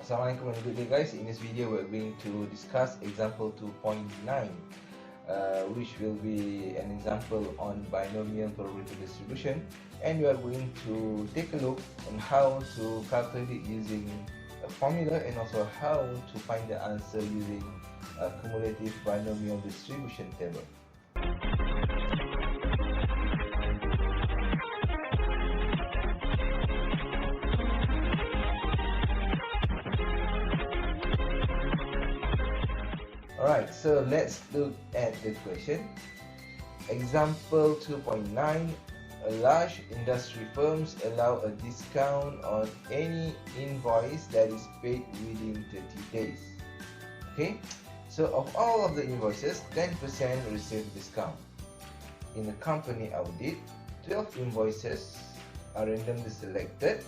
Assalamualaikum and good day guys. In this video we're going to discuss example 2.9 which will be an example on binomial probability distribution, and we are going to take a look on how to calculate it using a formula and also how to find the answer using a cumulative binomial distribution table. Alright, so let's look at the question. Example 2.9. Large industry firms allow a discount on any invoice that is paid within 30 days. Okay, so of all of the invoices, 10% receive discount. In the company audit, 12 invoices are randomly selected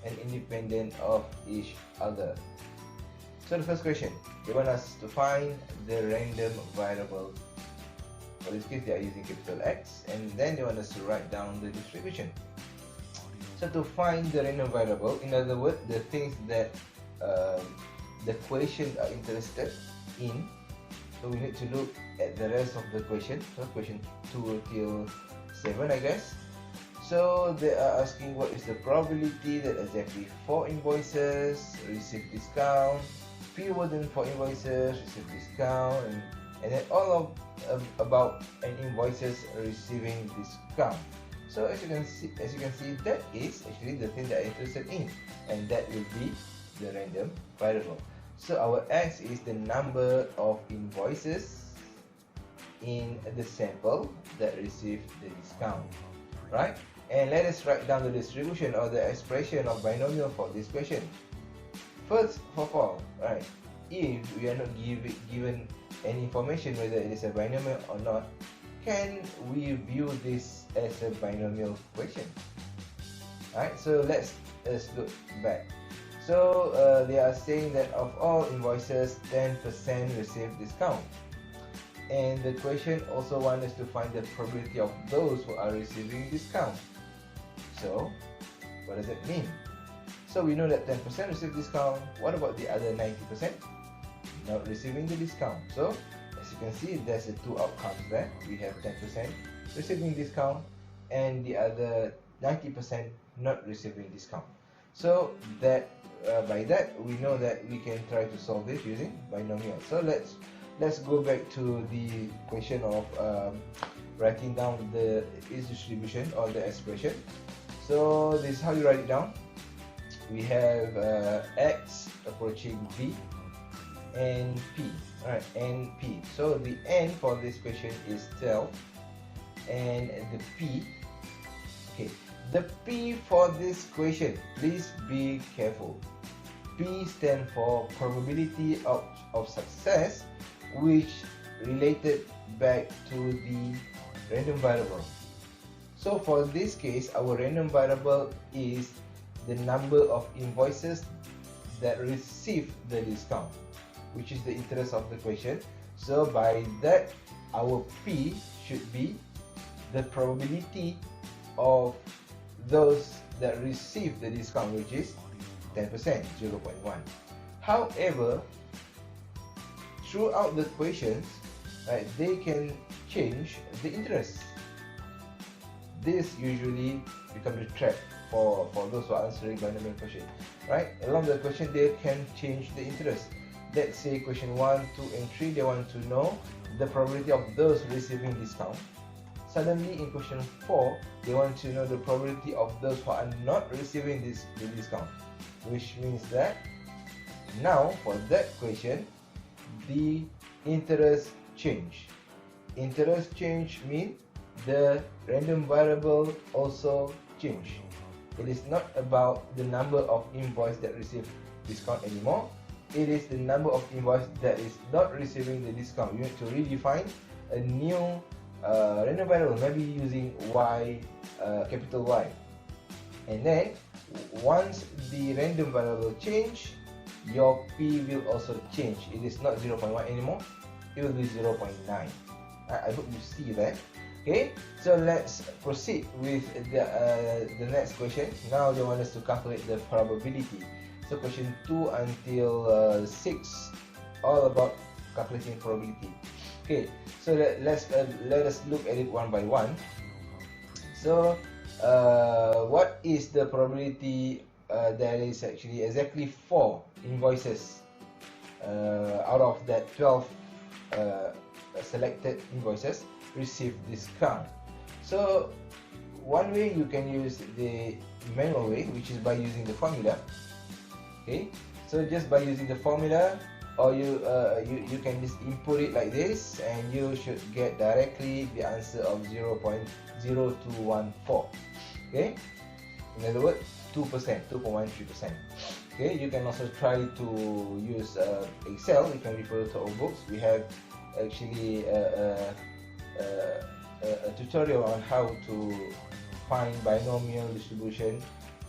and independent of each other. So the first question, they want us to find the random variable. For this case, they are using capital X, and then they want us to write down the distribution. So to find the random variable, in other words, the things that the question are interested in, so we need to look at the rest of the question. So question 2 till 7, I guess. So they are asking what is the probability that exactly 4 invoices receive discount, fewer than 4 invoices receive discount, and then all of about an invoices receiving discount. So as you can see, that is actually the thing that I'm interested in, and that will be the random variable. So our X is the number of invoices in the sample that receive the discount, right? And let us write down the distribution or the expression of binomial for this question. First of all, right, if we are not given any information whether it is a binomial or not, can we view this as a binomial question? Right, so let's look back. So they are saying that of all invoices, 10% receive discount. And the question also wants us to find the probability of those who are receiving discount. So what does it mean? So we know that 10% receive discount. What about the other 90%? Not receiving the discount. So as you can see, there's the two outcomes there. We have 10% receiving discount and the other 90% not receiving discount. So that by that we know that we can try to solve this using binomial. So let's go back to the question of writing down the distribution or the expression. So this is how you write it down. We have X approaching B and P, right? And P. So the N for this question is 12, and the P. Okay, the P for this question, please be careful. P stands for probability of success, which related back to the random variable. So for this case, our random variable is the number of invoices that receive the discount, which is the interest of the question. So by that, our P should be the probability of those that receive the discount, which is 10%, 0.1. However, throughout the questions, right, they can change the interest. This usually becomes the trap for those who are answering binomial question, right? Along the question, they can change the interest. Let's say question 1, 2, and 3, they want to know the probability of those receiving discount. Suddenly in question 4, they want to know the probability of those who are not receiving the discount, which means that now for that question, the interest change. Interest change means the random variable also change. It is not about the number of invoice that receive discount anymore. It is the number of invoice that is not receiving the discount. You need to redefine a new random variable, maybe using Y, capital Y. And then once the random variable change, your P will also change. It is not 0.1 anymore. It will be 0.9. I hope you see that. Okay, so let's proceed with the next question. Now they want us to calculate the probability. So question 2 until 6, all about calculating probability. Okay, so let us look at it one by one. So what is the probability? There is actually exactly 4 invoices out of that 12 selected invoices receive discount. So one way you can use the manual way, which is by using the formula. Okay, so just by using the formula, or you can just input it like this, and you should get directly the answer of 0.0214. Okay, in other words, 2%, 2.13%. Okay, you can also try to use Excel. You can refer to our books. We have actually a tutorial on how to find binomial distribution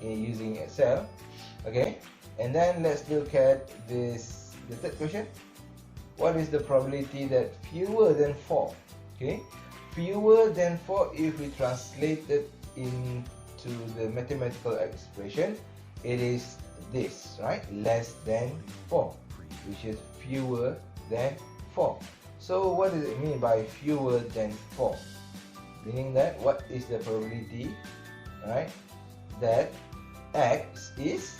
using Excel. Okay, and then let's look at this, the third question. What is the probability that fewer than 4? Okay, fewer than 4, if we translate it into the mathematical expression, it is this, right? Less than 4, which is fewer than 4. So what does it mean by fewer than 4? Meaning that what is the probability, right, that x is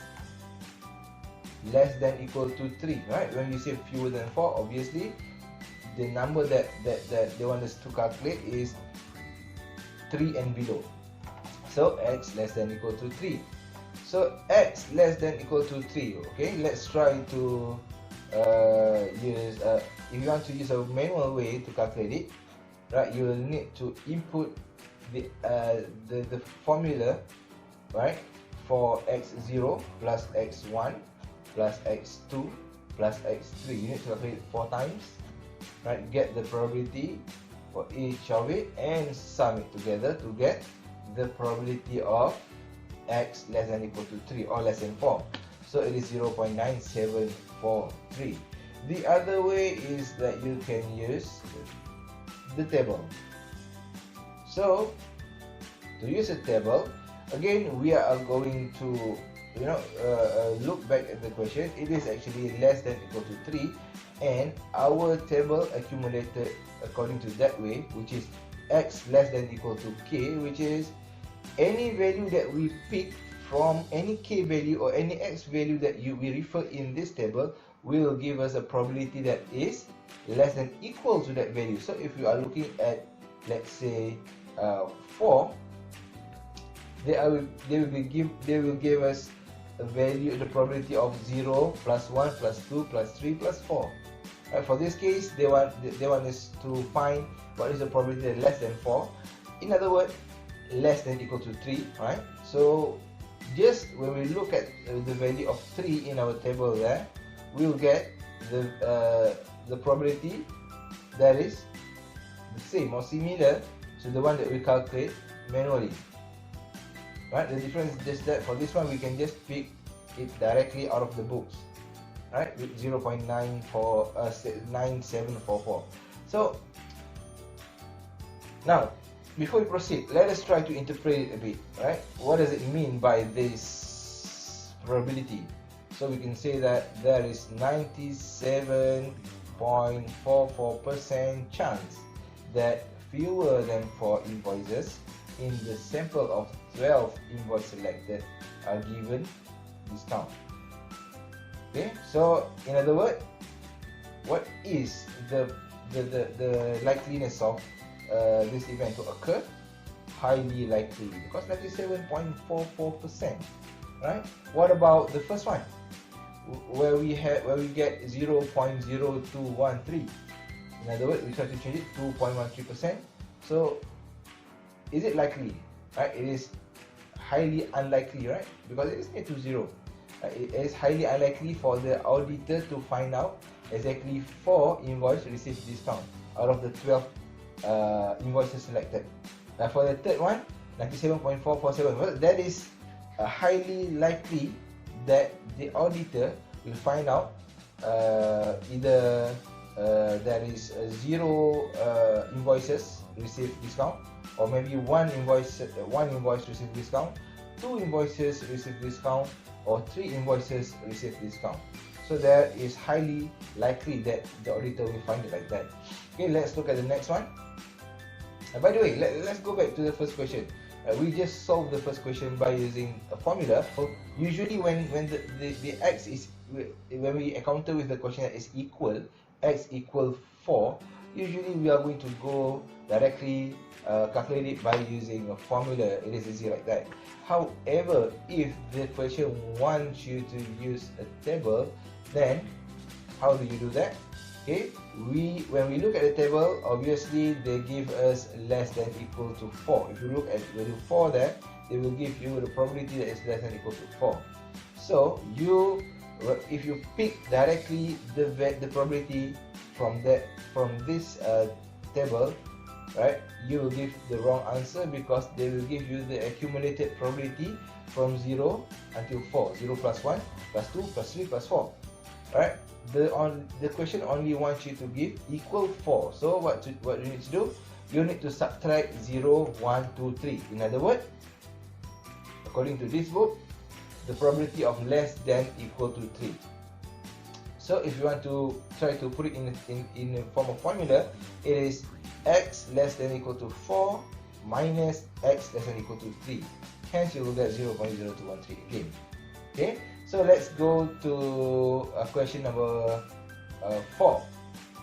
less than equal to 3, right? When we say fewer than 4, obviously the number that they want us to calculate is 3 and below. So x less than equal to 3. So x less than equal to 3. Okay, let's try to use if you want to use a manual way to calculate it, right, you will need to input the formula, right, for x0 plus x1 plus x2 plus x3. You need to calculate it 4 times, right? Get the probability for each of it and sum it together to get the probability of x less than equal to 3 or less than 4. So it is 0.9743. The other way is that you can use the table. So to use a table, again we are going to look back at the question. It is actually less than equal to 3, and our table accumulated according to that way, which is x less than equal to k, which is any value that we pick from any k value or any x value that we refer in this table will give us a probability that is less than equal to that value. So if you are looking at, let's say 4, they will give us a value, the probability of 0 plus 1 plus 2 plus 3 plus 4. For this case, they want us to find what is the probability that less than 4. In other words, less than equal to 3, right? So just when we look at the value of 3 in our table there, we will get the probability that is the same or similar to the one that we calculate manually, right? The difference is just that for this one we can just pick it directly out of the books, right, with 0.9744. So now, before we proceed, let us try to interpret it a bit, right? What does it mean by this probability? So we can say that there is 97.44% chance that fewer than 4 invoices in the sample of 12 invoices selected are given discount. Okay, so in other words, what is the likeliness of this event to occur? Highly likely, because 97.44%, right? What about the first one, where we get 0.0213? In other words, we try to change it 2.13%. So is it likely? Right? It is highly unlikely, right? Because it is near to 0. It is highly unlikely for the auditor to find out exactly 4 invoices receive discount out of the 12 invoices selected. For the third one, 97.447, well, that is highly likely that the auditor will find out either there is 0 invoices receive discount, or maybe one invoice receive discount, 2 invoices receive discount, or 3 invoices receive discount. So that is highly likely that the auditor will find it like that. Okay, let's look at the next one. By the way, let's go back to the first question. We just solved the first question by using a formula. So usually when the x is, when we encounter with the question that is equal, x equal 4, usually we are going to go directly calculate it by using a formula. It is easy like that. However, if the question wants you to use a table, then how do you do that? Okay, when we look at the table, obviously they give us less than equal to 4. If you look at value 4 there, they will give you the probability that is less than equal to 4. So if you pick directly the probability from this table, right, you will give the wrong answer, because they will give you the accumulated probability from 0 until 4. 0 plus 1 plus 2 plus 3 plus 4. Alright, the question only wants you to give equal 4. So what you need to do, you need to subtract 0, 1, 2, 3. In other words, according to this book, the probability of less than equal to 3. So if you want to try to put it in the form of formula, it is x less than equal to 4 minus x less than equal to 3. Hence you will get 0.0213 again. Okay, so let's go to question number 4.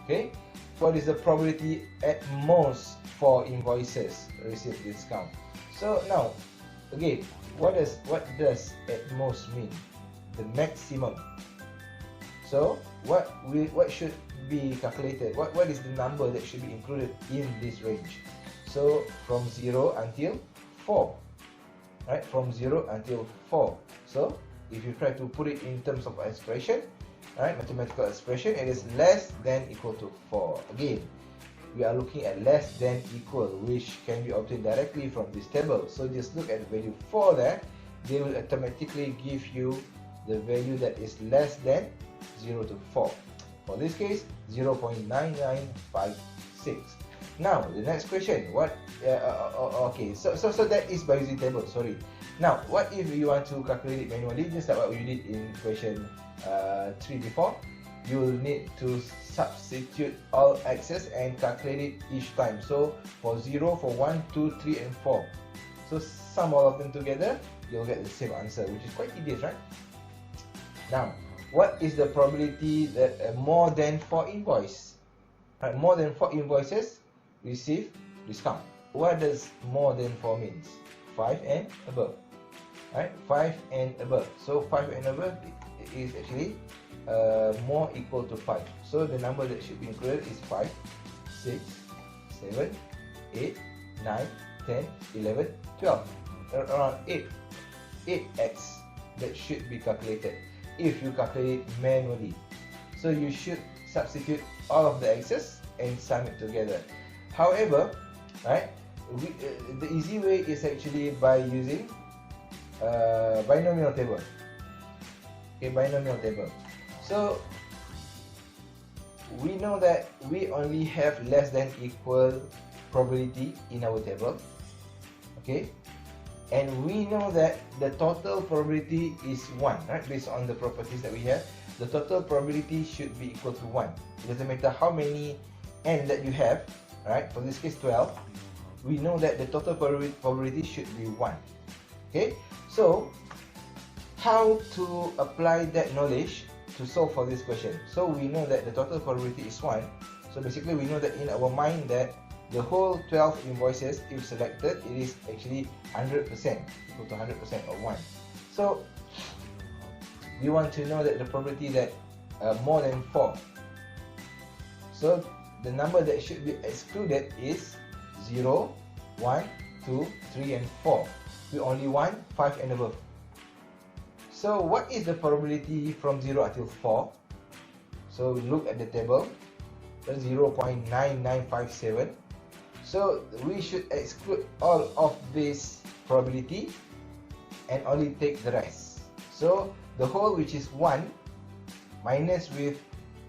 Okay, what is the probability at most for invoices receive discount? So now, again, what does at most mean? The maximum. So what should be calculated? What is the number that should be included in this range? So from 0 until 4, right? From 0 until 4. So if you try to put it in terms of expression, right, mathematical expression, it is less than equal to 4. Again, we are looking at less than equal, which can be obtained directly from this table. So just look at the value 4 there. They will automatically give you the value that is less than 0 to 4. For this case, 0.9956. Now the next question, okay, so that is by using table, sorry. Now what if you want to calculate it manually, just like what we did in question 3 before? You will need to substitute all x's and calculate it each time. So for 0, for 1, 2, 3 and 4, so sum all of them together, you'll get the same answer, which is quite tedious, right? Now, what is the probability that more than 4 invoices, right, more than 4 invoices receive discount? What does more than 4 means? 5 and above, right? 5 and above. So 5 and above is actually more equal to 5. So the number that should be included is 5, 6, 7, 8, 9, 10, 11, 12. Around 8x that should be calculated if you calculate it manually. So you should substitute all of the x's and sum it together. However, right, the easy way is actually by using binomial table. Okay, binomial table. So we know that we only have less than equal probability in our table. Okay, and we know that the total probability is 1, right? Based on the properties that we have, the total probability should be equal to 1. It doesn't matter how many n that you have, right? For this case 12, we know that the total probability should be 1. Okay, so how to apply that knowledge to solve for this question? So we know that the total probability is 1. So basically we know that in our mind that the whole 12 invoices, if selected, it is actually 100%, equal to 100% of 1. So we want to know that the probability that more than 4. So the number that should be excluded is 0, 1, 2, 3 and 4. We only want 5 and above. So what is the probability from 0 until 4? So we look at the table, that's 0.9957. So we should exclude all of this probability and only take the rest. So the whole, which is 1, minus with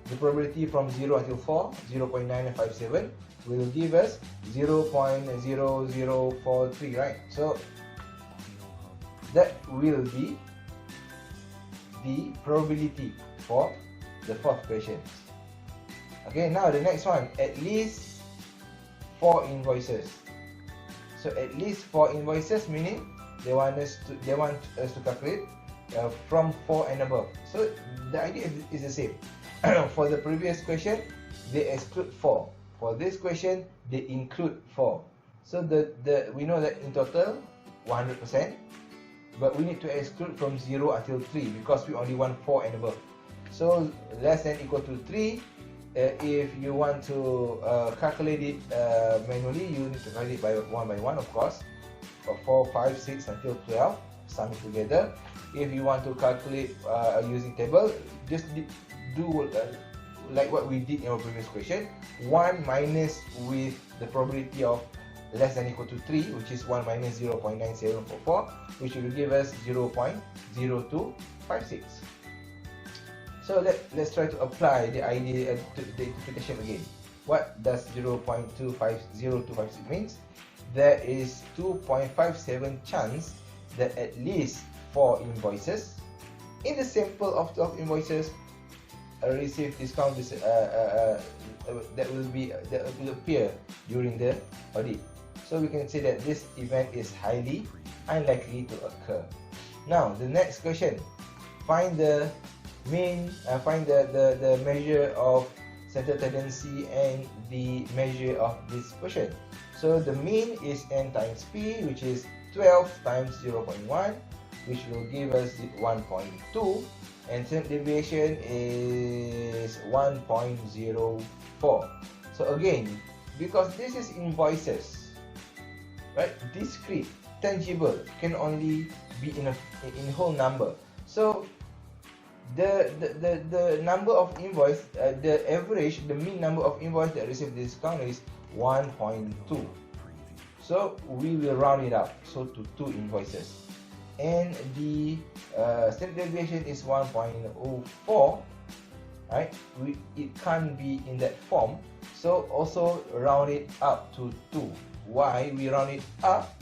the probability from 0 until 4, 0.9957, will give us 0.0043, right? So that will be the probability for the fourth question. Okay, now the next one, at least 4 invoices. So at least 4 invoices meaning they want us to calculate from 4 and above. So the idea is the same. For the previous question, they exclude 4. For this question, they include 4. So we know that in total 100%, but we need to exclude from 0 until 3 because we only want 4 and above. So less than equal to 3. If you want to calculate it manually, you need to calculate it by one, of course. 4, 5, 6 until 12, sum it together. If you want to calculate using table, just do like what we did in our previous question. 1 minus with the probability of less than equal to 3, which is 1 minus 0.9744, which will give us 0.0256. So let's try to apply the idea to the interpretation again. What does 0.0256 means? There is 2.57 chance that at least 4 invoices in the sample of 12 invoices receive discount that will appear during the audit. So we can say that this event is highly unlikely to occur. Now the next question, find the mean, find the measure of central tendency and the measure of dispersion. So the mean is n times p, which is 12 times 0.1, which will give us 1.2, and standard deviation is 1.04. So again, because this is invoices, right? Discrete, tangible, can only be in whole number. So the number of invoice, the average, the mean number of invoice that receive discount is 1.2. So we will round it up, so to 2 invoices, and the standard deviation is 1.04. Right? It can't be in that form, so also round it up to 2. Why we round it up?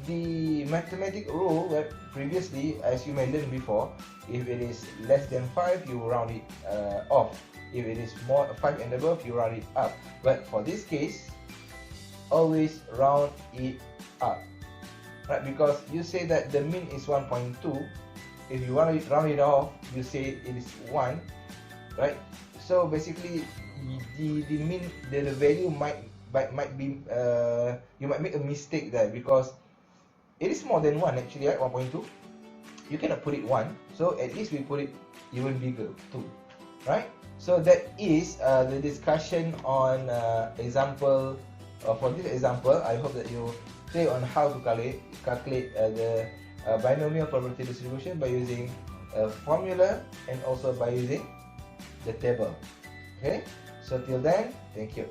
The mathematical rule that previously, as you may learn before, if it is less than 5, you round it off. If it is more 5 and above, you round it up. But for this case, always round it up, right? Because you say that the mean is 1.2. If you want to round it off, you say it is 1, right? So basically, the mean, the value might be you might make a mistake there because it is more than 1 actually, right? 1.2. You cannot put it 1, so at least we put it even bigger, 2, right? So that is the discussion on example. For this example, I hope that you clear on how to calculate the binomial probability distribution by using a formula and also by using the table. Okay, so till then, thank you.